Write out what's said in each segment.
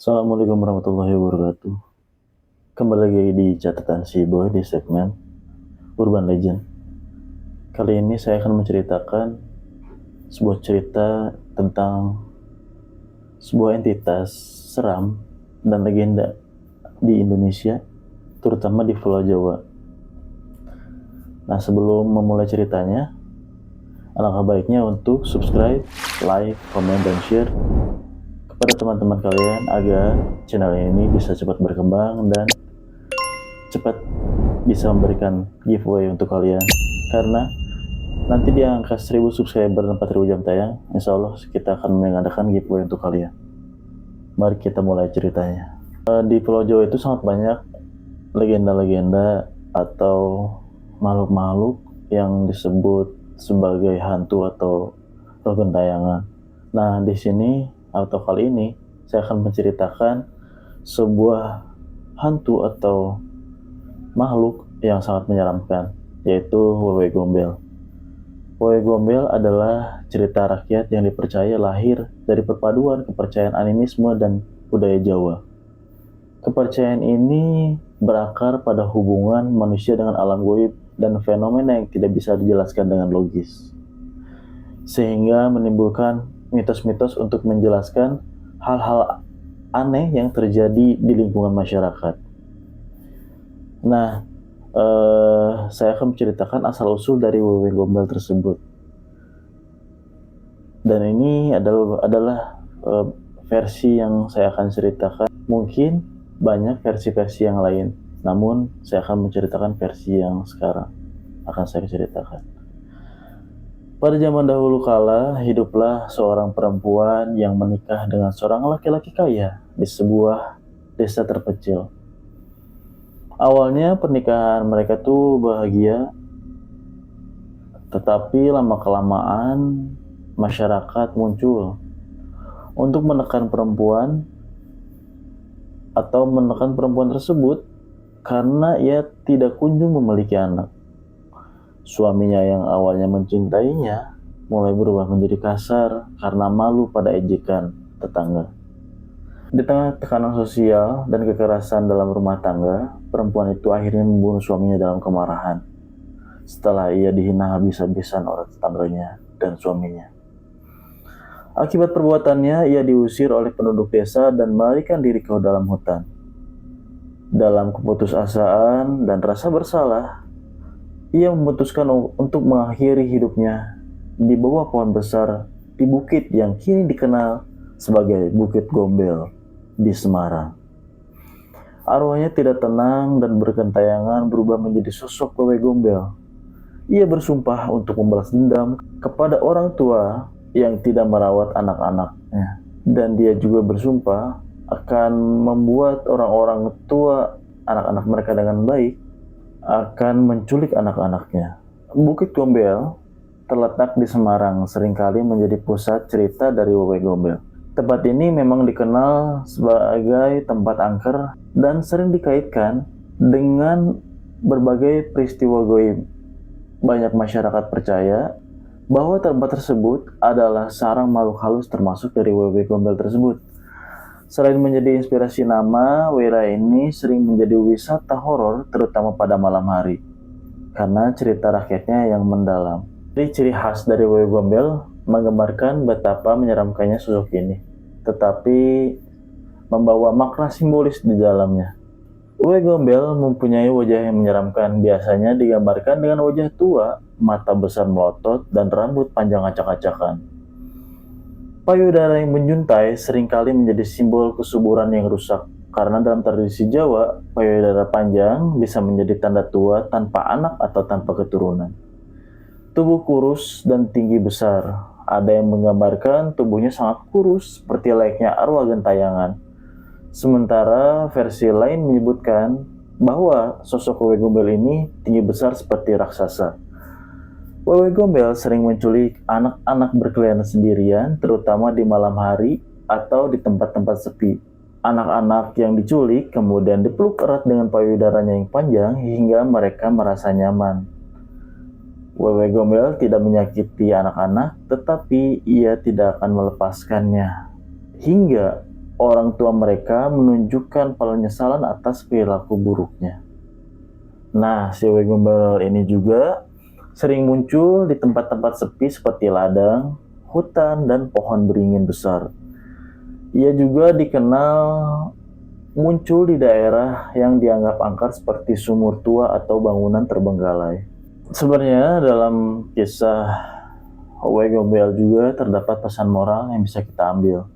Assalamualaikum warahmatullahi wabarakatuh. Kembali lagi di catatan si Boy di segmen Urban Legend. Kali ini saya akan menceritakan sebuah cerita tentang sebuah entitas seram dan legenda di Indonesia, terutama di Pulau Jawa. Nah, sebelum memulai ceritanya, alangkah baiknya untuk subscribe, like, komen, dan share kepada teman-teman kalian agar channel ini bisa cepat berkembang dan cepat bisa memberikan giveaway untuk kalian, karena nanti di angka 1000 subscriber dan 4000 jam tayang, insya Allah kita akan mengadakan giveaway untuk kalian. Mari kita mulai ceritanya. Di Pulau Jawa itu sangat banyak legenda-legenda atau makhluk-makhluk yang disebut sebagai hantu atau roh gentayangan. Nah, di sini atau kali ini saya akan menceritakan sebuah hantu atau makhluk yang sangat menyeramkan, yaitu Wewe Gombel. Wewe Gombel adalah cerita rakyat yang dipercaya lahir dari perpaduan kepercayaan animisme dan budaya Jawa. Kepercayaan ini berakar pada hubungan manusia dengan alam gaib dan fenomena yang tidak bisa dijelaskan dengan logis, sehingga menimbulkan mitos-mitos untuk menjelaskan hal-hal aneh yang terjadi di lingkungan masyarakat. Nah, saya akan menceritakan asal-usul dari Wewe Gombel tersebut. Dan ini adalah versi yang saya akan ceritakan. Mungkin banyak versi-versi yang lain, namun saya akan menceritakan versi yang sekarang akan saya ceritakan. Pada zaman dahulu kala, hiduplah seorang perempuan yang menikah dengan seorang laki-laki kaya di sebuah desa terpencil. Awalnya pernikahan mereka tuh bahagia, tetapi lama-kelamaan masyarakat muncul untuk menekan perempuan atau menekan perempuan tersebut karena ia tidak kunjung memiliki anak. Suaminya yang awalnya mencintainya mulai berubah menjadi kasar karena malu pada ejekan tetangga. Di tengah tekanan sosial dan kekerasan dalam rumah tangga, perempuan itu akhirnya membunuh suaminya dalam kemarahan setelah ia dihina habis-habisan oleh tetangganya dan suaminya. Akibat perbuatannya, ia diusir oleh penduduk desa dan melarikan diri ke dalam hutan. Dalam keputusasaan dan rasa bersalah, ia memutuskan untuk mengakhiri hidupnya di bawah pohon besar di bukit yang kini dikenal sebagai Bukit Gombel di Semarang. Arwahnya tidak tenang dan bergentayangan berubah menjadi sosok Wewe Gombel. Ia bersumpah untuk membalas dendam kepada orang tua yang tidak merawat anak-anaknya. Dan dia juga bersumpah akan membuat orang-orang tua anak-anak mereka dengan baik, akan menculik anak-anaknya. Bukit Gombel terletak di Semarang, seringkali menjadi pusat cerita dari Wewe Gombel. Tempat ini memang dikenal sebagai tempat angker dan sering dikaitkan dengan berbagai peristiwa gaib. Banyak masyarakat percaya bahwa tempat tersebut adalah sarang makhluk halus termasuk dari Wewe Gombel tersebut. Selain menjadi inspirasi nama, Wera ini sering menjadi wisata horor terutama pada malam hari karena cerita rakyatnya yang mendalam. Ciri khas dari Wewe Gombel menggambarkan betapa menyeramkannya sosok ini, tetapi membawa makna simbolis di dalamnya. Wewe Gombel mempunyai wajah yang menyeramkan, biasanya digambarkan dengan wajah tua, mata besar melotot, dan rambut panjang acak-acakan. Payudara yang menjuntai seringkali menjadi simbol kesuburan yang rusak, karena dalam tradisi Jawa, payudara panjang bisa menjadi tanda tua tanpa anak atau tanpa keturunan. Tubuh kurus dan tinggi besar, ada yang menggambarkan tubuhnya sangat kurus seperti layaknya arwah gentayangan. Sementara versi lain menyebutkan bahwa sosok Wewe Gombel ini tinggi besar seperti raksasa. Wewe Gombel sering menculik anak-anak berkeliaran sendirian, terutama di malam hari atau di tempat-tempat sepi. Anak-anak yang diculik kemudian dipeluk erat dengan payudaranya yang panjang hingga mereka merasa nyaman. Wewe Gombel tidak menyakiti anak-anak, tetapi ia tidak akan melepaskannya hingga orang tua mereka menunjukkan penyesalan atas perilaku buruknya. Nah, si Wewe Gombel ini juga sering muncul di tempat-tempat sepi seperti ladang, hutan, dan pohon beringin besar. Ia juga dikenal muncul di daerah yang dianggap angker seperti sumur tua atau bangunan terbengkalai. Sebenarnya dalam kisah Wewe Gombel juga terdapat pesan moral yang bisa kita ambil.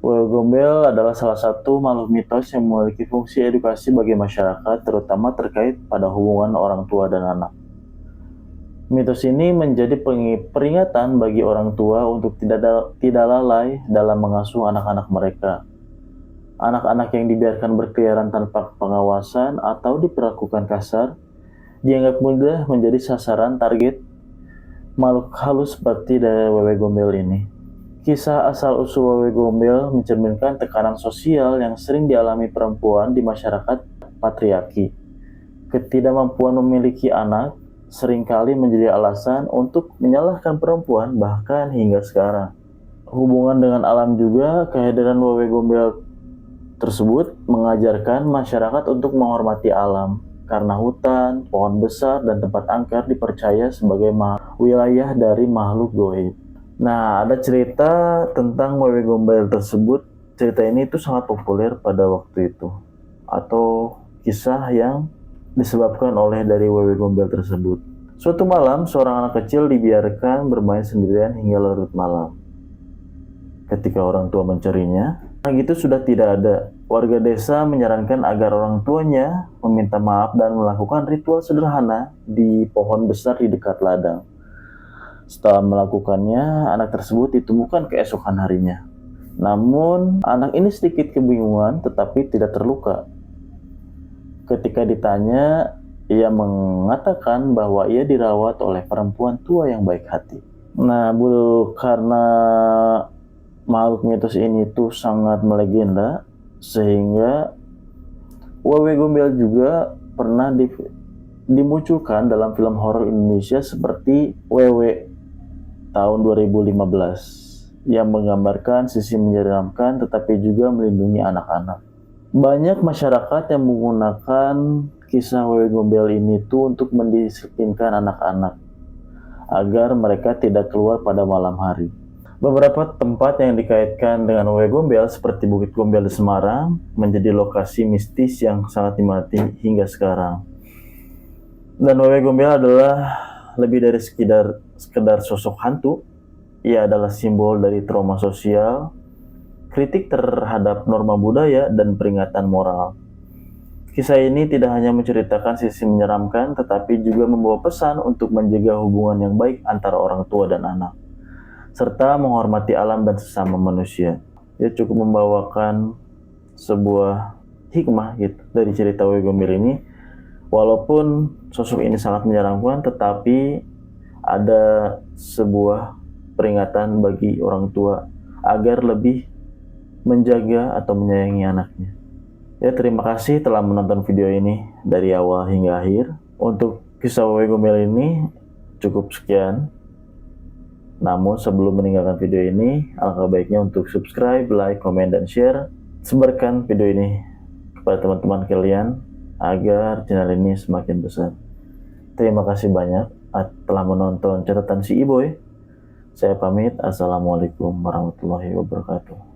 Wewe Gombel adalah salah satu makhluk mitos yang memiliki fungsi edukasi bagi masyarakat, terutama terkait pada hubungan orang tua dan anak. Mitos ini menjadi peringatan bagi orang tua untuk tidak lalai dalam mengasuh anak-anak mereka. Anak-anak yang dibiarkan berkeliaran tanpa pengawasan atau diperlakukan kasar dianggap mudah menjadi sasaran target makhluk halus seperti dari Wewe Gombel ini. Kisah asal-usul Wewe Gombel mencerminkan tekanan sosial yang sering dialami perempuan di masyarakat patriarki. Ketidakmampuan memiliki anak seringkali menjadi alasan untuk menyalahkan perempuan bahkan hingga sekarang. Hubungan dengan alam juga, kehadiran Wewe Gombel tersebut mengajarkan masyarakat untuk menghormati alam karena hutan, pohon besar, dan tempat angker dipercaya sebagai wilayah dari makhluk gaib. Nah, ada cerita tentang Wewe Gombel tersebut. Cerita ini itu sangat populer pada waktu itu, atau kisah yang disebabkan oleh dari Wewe Gombel tersebut. Suatu malam, seorang anak kecil dibiarkan bermain sendirian hingga larut malam. Ketika orang tua mencarinya, anak itu sudah tidak ada. Warga desa menyarankan agar orang tuanya meminta maaf dan melakukan ritual sederhana di pohon besar di dekat ladang. Setelah melakukannya, anak tersebut ditemukan keesokan harinya. Namun, anak ini sedikit kebingungan tetapi tidak terluka. Ketika ditanya, ia mengatakan bahwa ia dirawat oleh perempuan tua yang baik hati. Nah, karena makhluk mitos ini tuh sangat melegenda, sehingga Wewe Gombel juga pernah dimunculkan dalam film horor Indonesia seperti Wewe tahun 2015 yang menggambarkan sisi menyeramkan tetapi juga melindungi anak-anak. Banyak masyarakat yang menggunakan kisah Wewe Gombel ini tuh untuk mendisiplinkan anak-anak agar mereka tidak keluar pada malam hari. Beberapa tempat yang dikaitkan dengan Wewe Gombel seperti Bukit Gombel di Semarang menjadi lokasi mistis yang sangat diminati hingga sekarang. Dan Wewe Gombel adalah lebih dari sekedar sosok hantu. Ia adalah simbol dari trauma sosial, kritik terhadap norma budaya, dan peringatan moral. Kisah ini tidak hanya menceritakan sisi menyeramkan, tetapi juga membawa pesan untuk menjaga hubungan yang baik antara orang tua dan anak, serta menghormati alam dan sesama manusia. Dia cukup membawakan sebuah hikmah gitu dari cerita Wewe Gombel ini. Walaupun sosok ini sangat menyeramkan, tetapi ada sebuah peringatan bagi orang tua agar lebih menjaga atau menyayangi anaknya. Ya, terima kasih telah menonton video ini dari awal hingga akhir. Untuk kisah Wewe Gombel ini cukup sekian. Namun sebelum meninggalkan video ini, alangkah baiknya untuk subscribe, like, komen, dan share. Sebarkan video ini kepada teman-teman kalian agar channel ini semakin besar. Terima kasih banyak telah menonton catatan si Iboy. Saya pamit. Assalamualaikum warahmatullahi wabarakatuh.